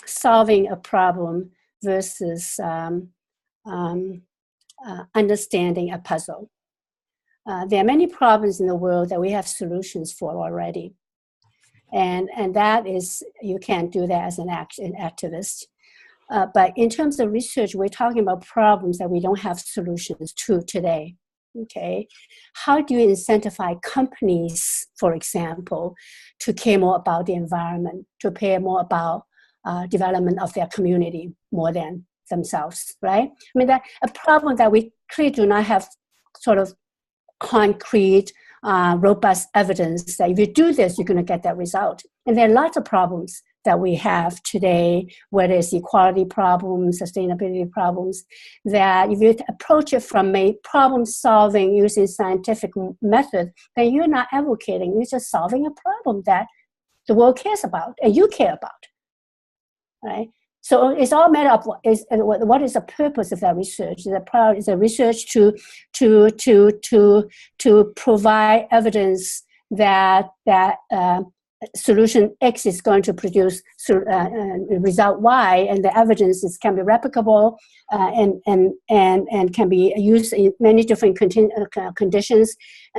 solving a problem versus understanding a puzzle. There are many problems in the world that we have solutions for already. And that is, you can't do that as an activist. But in terms of research, we're talking about problems that we don't have solutions to today. Okay, how do you incentivize companies, for example, to care more about the environment, to care more about development of their community more than themselves, right? I mean, that a problem that we clearly do not have sort of concrete, robust evidence that if you do this, you're going to get that result. And there are lots of problems that we have today, whether it's equality problems, sustainability problems, that if you approach it from a problem solving using scientific method, then you're not advocating, you're just solving a problem that the world cares about and you care about, right? So it's all matter of what is the purpose of that research? Is a research to provide evidence that solution X is going to produce result Y, and the evidence can be replicable and can be used in many different conditions.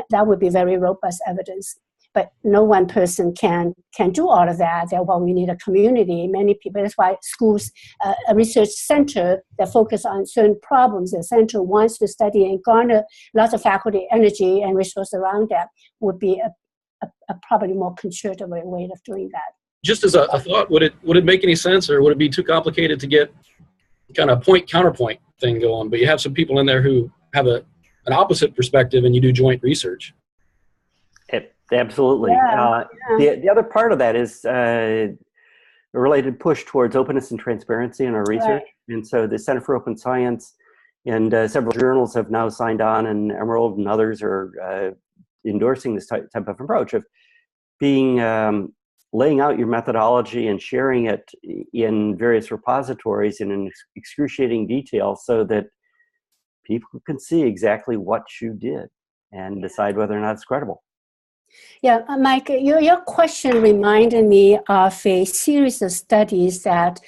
That would be very robust evidence. But no one person can do all of that. Therefore, we need a community. Many people. That's why schools, a research center that focus on certain problems, the center wants to study and garner lots of faculty energy and resources around that, would be a probably more concerted way of doing that. Just as a thought, would it make any sense, or would it be too complicated to get kind of point counterpoint thing going? But you have some people in there who have an opposite perspective, and you do joint research. Absolutely. Yeah, The other part of that is a related push towards openness and transparency in our research. Right. And so the Center for Open Science and several journals have now signed on, and Emerald and others are endorsing this type of approach of being laying out your methodology and sharing it in various repositories in an excruciating detail so that people can see exactly what you did and decide whether or not it's credible. Yeah, Mike, your question reminded me of a series of studies that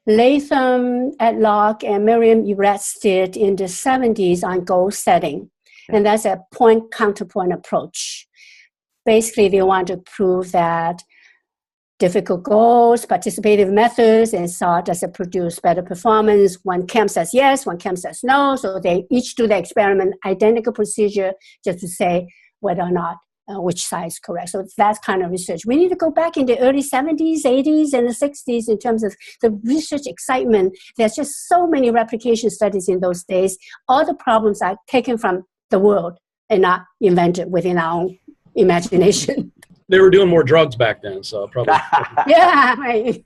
Latham, Atlock, and Miriam Eretz did in the 70s on goal setting. And that's a point-counterpoint approach. Basically, they want to prove that difficult goals, participative methods, and saw does it produce better performance. One camp says yes, one camp says no. So they each do the experiment, identical procedure, just to say whether or not which side is correct. So it's that kind of research. We need to go back in the early 70s, 80s, and the 60s in terms of the research excitement. There's just so many replication studies in those days. All the problems are taken from the world and not invented within our own imagination. They were doing more drugs back then, so probably. Yeah, right.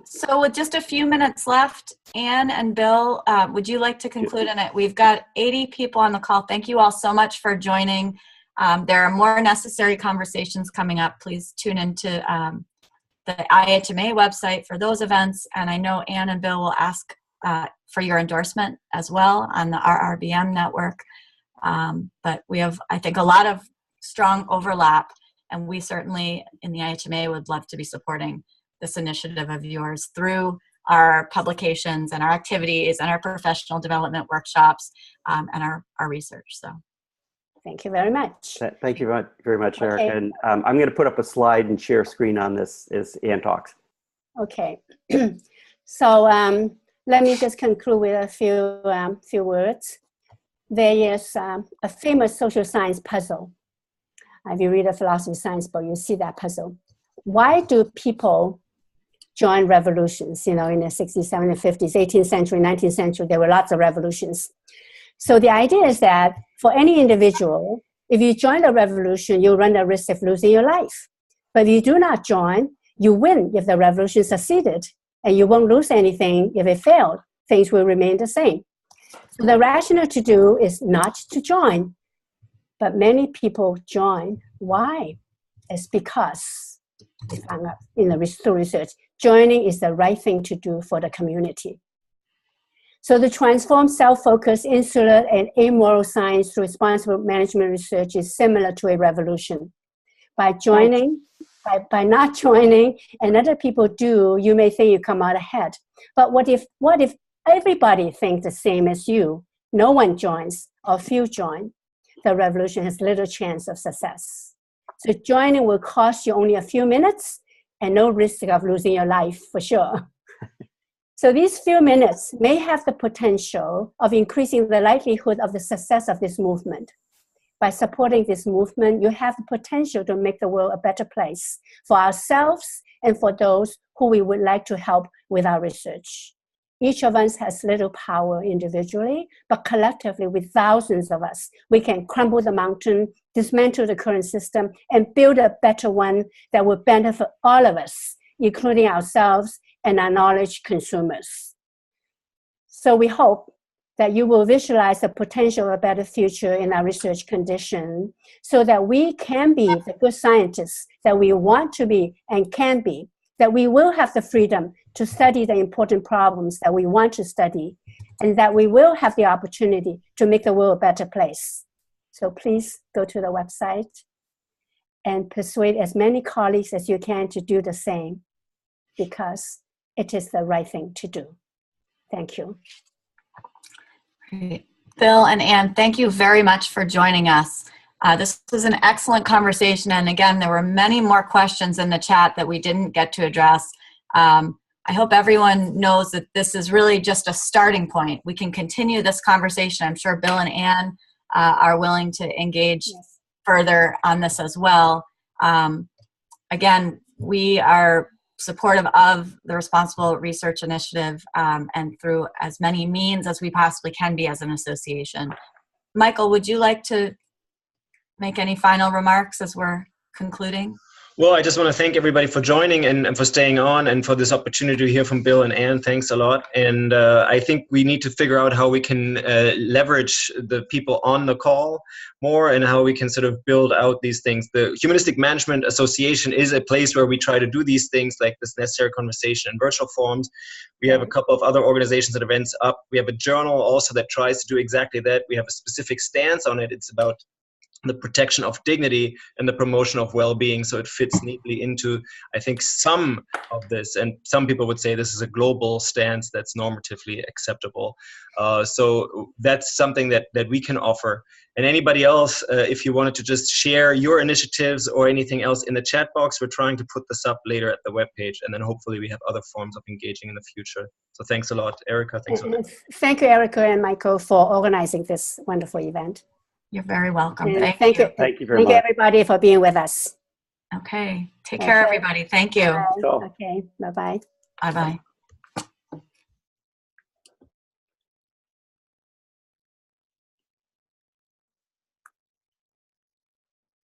So with just a few minutes left, Anne and Bill, would you like to conclude on it? We've got 80 people on the call. Thank you all so much for joining. There are more necessary conversations coming up. Please tune into the IHMA website for those events. And I know Anne and Bill will ask for your endorsement as well on the RRBM network. But we have, I think, a lot of strong overlap, and we certainly in the IHMA would love to be supporting this initiative of yours through our publications and our activities and our professional development workshops and our research. So thank you very much. Thank you very much, Erica. Okay. And I'm going to put up a slide and share a screen on this as Anne talks. Okay. So let me just conclude with a few words. There is a famous social science puzzle. If you read a philosophy of science book, you see that puzzle. Why do people join revolutions? You know, in the 60s, 70s, 50s, 18th century, 19th century, there were lots of revolutions. So the idea is that for any individual, if you join a revolution, you run the risk of losing your life. But if you do not join, you win if the revolution succeeded, and you won't lose anything if it failed. Things will remain the same. So the rationale to do is not to join, but many people join. Why? It's because they found out in the research, joining is the right thing to do for the community. So the transform self-focused, insular, and amoral science through responsible management research is similar to a revolution. By joining, by not joining, and other people do, you may think you come out ahead. But what if everybody thinks the same as you? No one joins, or few join. The revolution has little chance of success. So joining will cost you only a few minutes and no risk of losing your life for sure. So these few minutes may have the potential of increasing the likelihood of the success of this movement. By supporting this movement, you have the potential to make the world a better place for ourselves and for those who we would like to help with our research. Each of us has little power individually, but collectively with thousands of us, we can crumble the mountain, dismantle the current system, and build a better one that will benefit all of us, including ourselves and our knowledge consumers. So we hope that you will visualize the potential of a better future in our research condition so that we can be the good scientists that we want to be and can be, that we will have the freedom to study the important problems that we want to study, and that we will have the opportunity to make the world a better place. So please go to the website and persuade as many colleagues as you can to do the same, because it is the right thing to do. Thank you. Great. Bill and Anne, thank you very much for joining us. This was an excellent conversation, and again, there were many more questions in the chat that we didn't get to address. I hope everyone knows that this is really just a starting point. We can continue this conversation. I'm sure Bill and Anne are willing to engage further on this as well. Again, we are supportive of the Responsible Research Initiative and through as many means as we possibly can be as an association. Michael, would you like to make any final remarks as we're concluding? Well, I just want to thank everybody for joining and for staying on and for this opportunity to hear from Bill and Anne. Thanks a lot. And I think we need to figure out how we can leverage the people on the call more and how we can sort of build out these things. The Humanistic Management Association is a place where we try to do these things like this necessary conversation in virtual forums. We have a couple of other organizations and events up. We have a journal also that tries to do exactly that. We have a specific stance on it. It's about the protection of dignity and the promotion of well-being, so it fits neatly into, I think, some of this. And some people would say this is a global stance that's normatively acceptable. So that's something that we can offer. And anybody else, if you wanted to just share your initiatives or anything else in the chat box, we're trying to put this up later at the webpage, and then hopefully we have other forms of engaging in the future. So thanks a lot, Erica. Thanks a lot. Thank you, Erica and Michael, for organizing this wonderful event. You're very welcome. Thank you. Thank you very much. Thank you, everybody, for being with us. Okay. Take care, everybody. Thank you. Cool. Okay. Bye-bye. Bye-bye.